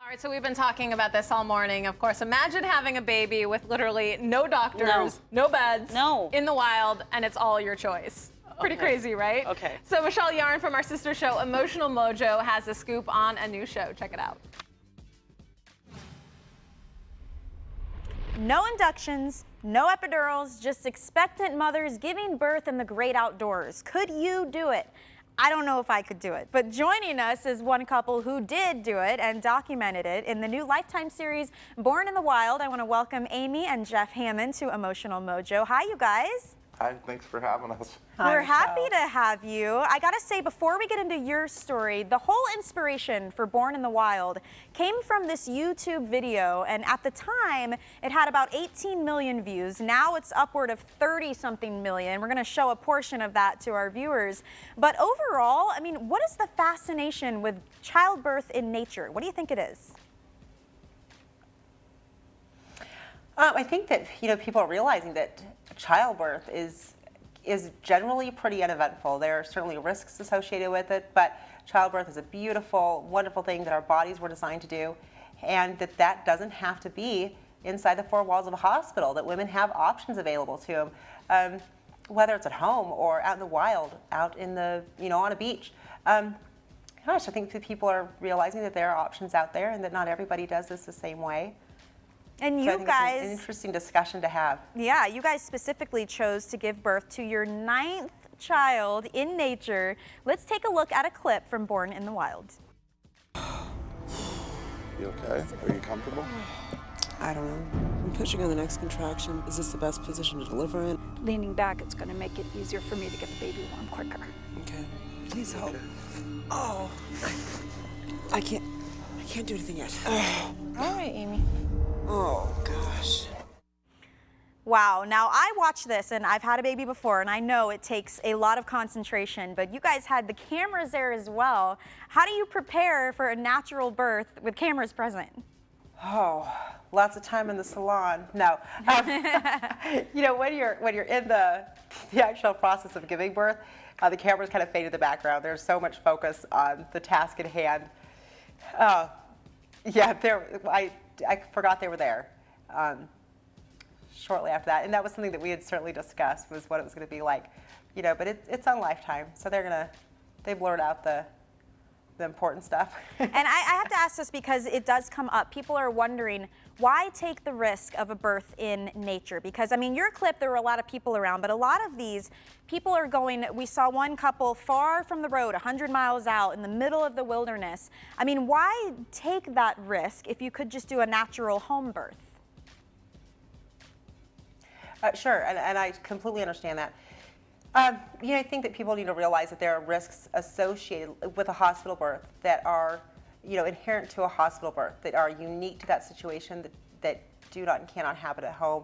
All right, so we've been talking about this all morning. Of course, imagine having a baby with literally no doctors, no beds, in the wild, and it's all your choice. Pretty crazy, right? Okay. So Michelle Yarn from our sister show, Emotional Mojo, has a scoop on a new show. Check it out. No inductions, no epidurals, just expectant mothers giving birth in the great outdoors. Could you do it? I don't know if I could do it, but joining us is one couple who did do it and documented it in the new Lifetime series, Born in the Wild. I want to welcome Amy and Jeff Hammond to Emotional Mojo. Hi, you guys. Hi, thanks for having us. We're happy to have you. I gotta say, before we get into your story, the whole inspiration for Born in the Wild came from this YouTube video, and at the time, it had about 18 million views. Now it's upward of 30-something million. We're gonna show a portion of that to our viewers. But overall, I mean, what is the fascination with childbirth in nature? What do you think it is? I think that, people are realizing that childbirth is generally pretty uneventful. There are certainly risks associated with it, but childbirth is a beautiful, wonderful thing that our bodies were designed to do, and that doesn't have to be inside the four walls of a hospital, that women have options available to them, whether it's at home or out in the wild, out in the, on a beach. Gosh, I think that people are realizing that there are options out there and that not everybody does this the same way. And so you I think guys, it's an interesting discussion to have. Yeah, you guys specifically chose to give birth to your 9th child in nature. Let's take a look at a clip from Born in the Wild. You okay? Are you comfortable? I don't know. I'm pushing on the next contraction. Is this the best position to deliver in? Leaning back, it's going to make it easier for me to get the baby warm quicker. Okay. Please help. Oh. I can't do anything yet. Oh. All right, Amy. Oh, gosh. Wow, now I watch this and I've had a baby before and I know it takes a lot of concentration, but you guys had the cameras there as well. How do you prepare for a natural birth with cameras present? Oh, lots of time in the salon. No, when you're in the actual process of giving birth, the cameras kind of fade to the background. There's so much focus on the task at hand. I forgot they were there shortly after that, and that was something that we had certainly discussed, was what it was going to be like, but it's on Lifetime, so they blurred out the important stuff. And I have to ask this because it does come up. People are wondering, why take the risk of a birth in nature? Because, I mean, your clip, there were a lot of people around, but a lot of these people are going, we saw one couple far from the road, 100 miles out in the middle of the wilderness. I mean, why take that risk if you could just do a natural home birth? Sure, and I completely understand that. I think that people need to realize that there are risks associated with a hospital birth that are, inherent to a hospital birth, that are unique to that situation, that do not and cannot happen at home.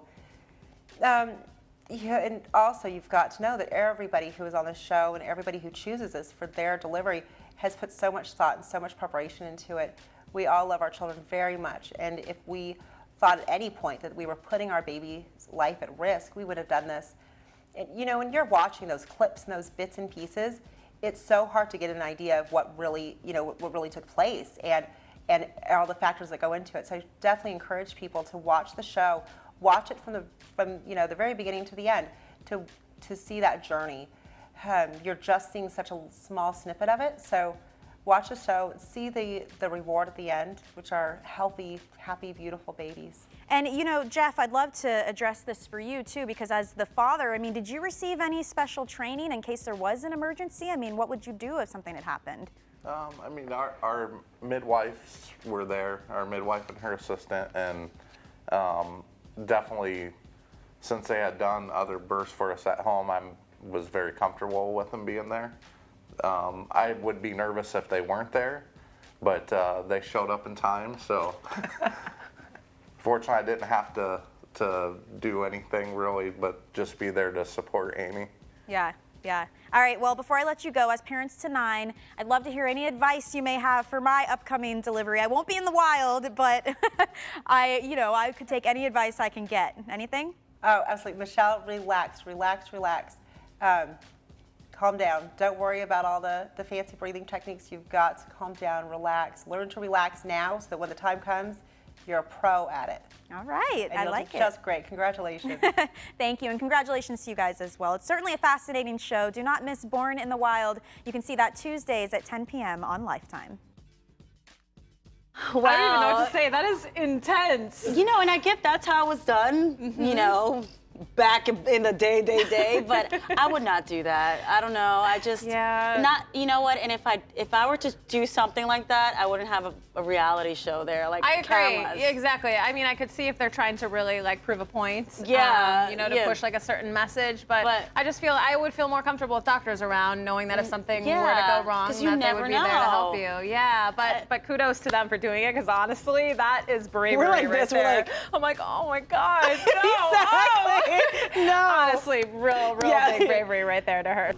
And also you've got to know that everybody who is on the show and everybody who chooses this for their delivery has put so much thought and so much preparation into it. We all love our children very much, and if we thought at any point that we were putting our baby's life at risk, we would have done this. And, when you're watching those clips and those bits and pieces, it's so hard to get an idea of what really, what really took place and all the factors that go into it. So I definitely encourage people to watch the show, watch it from the very beginning to the end, to see that journey. You're just seeing such a small snippet of it, so watch the show, see the reward at the end, which are healthy, happy, beautiful babies. And Jeff, I'd love to address this for you too, because as the father, I mean, did you receive any special training in case there was an emergency? I mean, what would you do if something had happened? I mean, our midwives were there, our midwife and her assistant, and definitely, since they had done other births for us at home, I was very comfortable with them being there. I would be nervous if they weren't there, but they showed up in time, so fortunately I didn't have to do anything really, but just be there to support Amy. Yeah. All right, well, before I let you go, as parents to 9, I'd love to hear any advice you may have for my upcoming delivery. I won't be in the wild, but I could take any advice I can get. Anything? Oh, absolutely. Michelle, relax. calm down. Don't worry about all the fancy breathing techniques you've got. Calm down, relax. Learn to relax now so that when the time comes, you're a pro at it. All right, And I you'll like do it. just great. Congratulations. Thank you, and congratulations to you guys as well. It's certainly a fascinating show. Do not miss Born in the Wild. You can see that Tuesdays at 10 p.m. on Lifetime. Wow. I don't even know what to say. That is intense. You know, and I get that's how it was done, you know, back in the day, but I would not do that. I don't know. I just not, you know what? And if I were to do something like that, I wouldn't have a reality show there, like I agree. cameras. Yeah, exactly. I mean, I could see if they're trying to really like prove a point. Yeah. You know, to push like a certain message. But I just feel I would feel more comfortable with doctors around, knowing that if something were to go wrong, that they would be there to help you. Yeah. But kudos to them for doing it, because honestly, that is bravery like right this, there. we're like, I'm like, oh my God. No. Exactly. Oh. No. Honestly, real big bravery right there to her.